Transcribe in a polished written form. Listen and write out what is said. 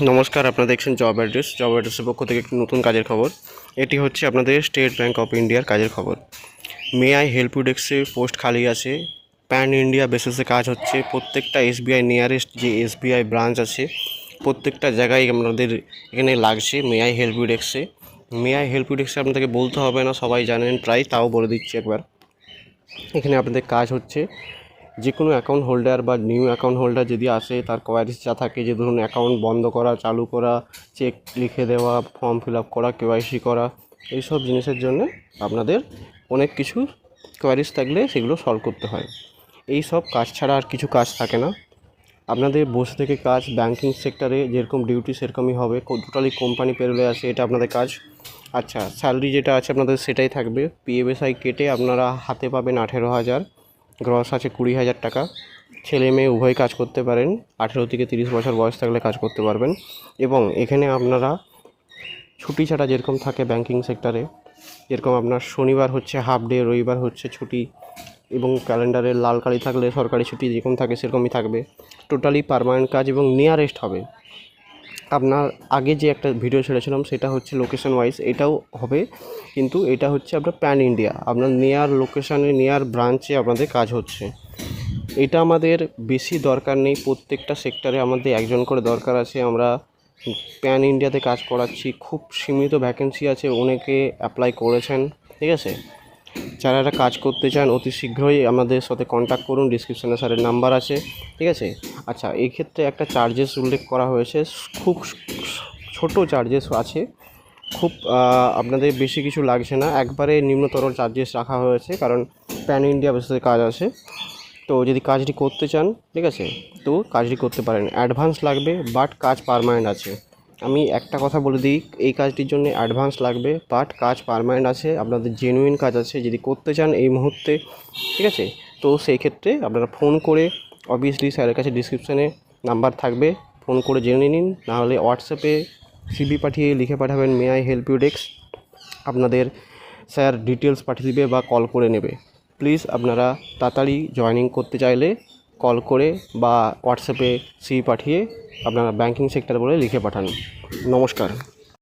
নমস্কার, আপনারা দেখছেন জব অ্যাড্রেসের পক্ষ থেকে একটি নতুন কাজের খবর। এটি হচ্ছে আপনাদের স্টেট ব্যাঙ্ক অফ ইন্ডিয়ার কাজের খবর। মে আই হেল্প ইউ ডেস্কে পোস্ট খালি আছে, প্যান ইন্ডিয়া বেসিসে কাজ হচ্ছে। প্রত্যেকটা এসবিআই নিয়ারেস্ট যে এসবিআই ব্রাঞ্চ আছে প্রত্যেকটা জায়গায় আপনাদের এখানে লাগছে মে আই হেল্প ইউ ডেস্কে। মে আই হেল্প ইউ ডেস্কে আপনাদেরকে বলতে হবে না, সবাই জানেন প্রায়, তাও বলে দিচ্ছি একবার। এখানে আপনাদের কাজ হচ্ছে যে কোনো অ্যাকাউন্ট হোল্ডার বা নিউ অ্যাকাউন্ট হোল্ডার যদি আসে, তার কোয়ারিজ যা থাকে, যে ধরুন অ্যাকাউন্ট বন্ধ করা, চালু করা, চেক লিখে দেওয়া, ফর্ম ফিল আপ করা, কেওয়াইসি করা, এইসব জিনিসের জন্য আপনাদের অনেক কিছু কোয়ারিজ থাকলে সেগুলো সলভ করতে হয়। এই সব কাজ ছাড়া আর কিছু কাজ থাকে না আপনাদের। বসে থেকে কাজ ব্যাঙ্কিং সেক্টরে যেরকম ডিউটি সেরকমই হবে, টোটালি কোম্পানি পেরোলে আসে, এটা আপনাদের কাজ। আচ্ছা, স্যালারি যেটা আছে আপনাদের সেটাই থাকবে। পিএফএসআই কেটে আপনারা হাতে পাবেন 18,000, গ্রস আছে 20,000 টাকা। ছেলে মেয়ে উভয় কাজ করতে পারেন, 18 থেকে 30 বছর বয়স থাকলে কাজ করতে পারবেন। এবং এখানে আপনারা ছুটি ছাড়া যেরকম থাকে ব্যাঙ্কিং সেক্টরে, যেরকম আপনার শনিবার হচ্ছে হাফ ডে, রবিবার হচ্ছে ছুটি, এবং ক্যালেন্ডারে লাল কালি থাকলে সরকারি ছুটি যেরকম থাকে সেরকমই থাকবে। টোটালি পার্মানেন্ট কাজ এবং নিয়ারেস্ট হবে। আপনার আগে যে একটা ভিডিও ছেড়েছিলাম সেটা হচ্ছে লোকেশন ওয়াইজ, এটাও হবে, কিন্তু এটা হচ্ছে আপনার প্যান ইন্ডিয়া, আপনার নিয়ার লোকেশানে নিয়ার ব্রাঞ্চে আপনাদের কাজ হচ্ছে। এটা আমাদের বেশি দরকার নেই, প্রত্যেকটা সেক্টরে আমাদের একজন করে দরকার আছে। আমরা প্যান ইন্ডিয়াতে কাজ করাচ্ছি, খুব সীমিত ভ্যাকেন্সি আছে, অনেকে অ্যাপ্লাই করেছেন, ঠিক আছে। যারা কাজ করতে চান অতি শীঘ্রই আমাদের সাথে কন্ট্যাক্ট করুন, ডিসক্রিপশানে স্যারের নাম্বার আছে, ঠিক আছে। আচ্ছা, এই ক্ষেত্রে একটা চার্জেস উল্লেখ করা হয়েছে, খুব ছোট চার্জেস আছে, খুব আপনাদের বেশি কিছু লাগছে না, একবারে নিম্নতর চার্জেস রাখা হয়েছে, কারণ প্যান ইন্ডিয়া বেসিসে কাজ আছে। তো যদি কাজটি করতে চান, ঠিক আছে, তো কাজটি করতে পারেন। অ্যাডভান্স লাগবে, বাট কাজ পার্মানেন্ট আছে। আমি একটা কথা বলে দিই, এই কাজটির জন্য অ্যাডভান্স লাগবে, বাট কাজ পার্মানেন্ট আছে, আপনাদের জেনুইন কাজ আছে। যদি করতে চান এই মুহূর্তে, ঠিক আছে, তো সেই ক্ষেত্রে আপনারা ফোন করে, অবভিয়াসলি স্যারের কাছে ডিসক্রিপশানে নাম্বার থাকবে, ফোন করে জেনে নিন। নাহলে হোয়াটসঅ্যাপে সিভি পাঠিয়ে লিখে পাঠাবেন may I help you desk, আপনাদের স্যার ডিটেলস পাঠিয়ে দিবে বা কল করে নেবে। প্লিজ আপনারা তাড়াতাড়ি জয়েনিং করতে চাইলে কল করে বা হোয়াটসঅ্যাপে সিভি পাঠিয়ে আপনারা ব্যাঙ্কিং সেক্টর বলে লিখে পাঠান। নমস্কার।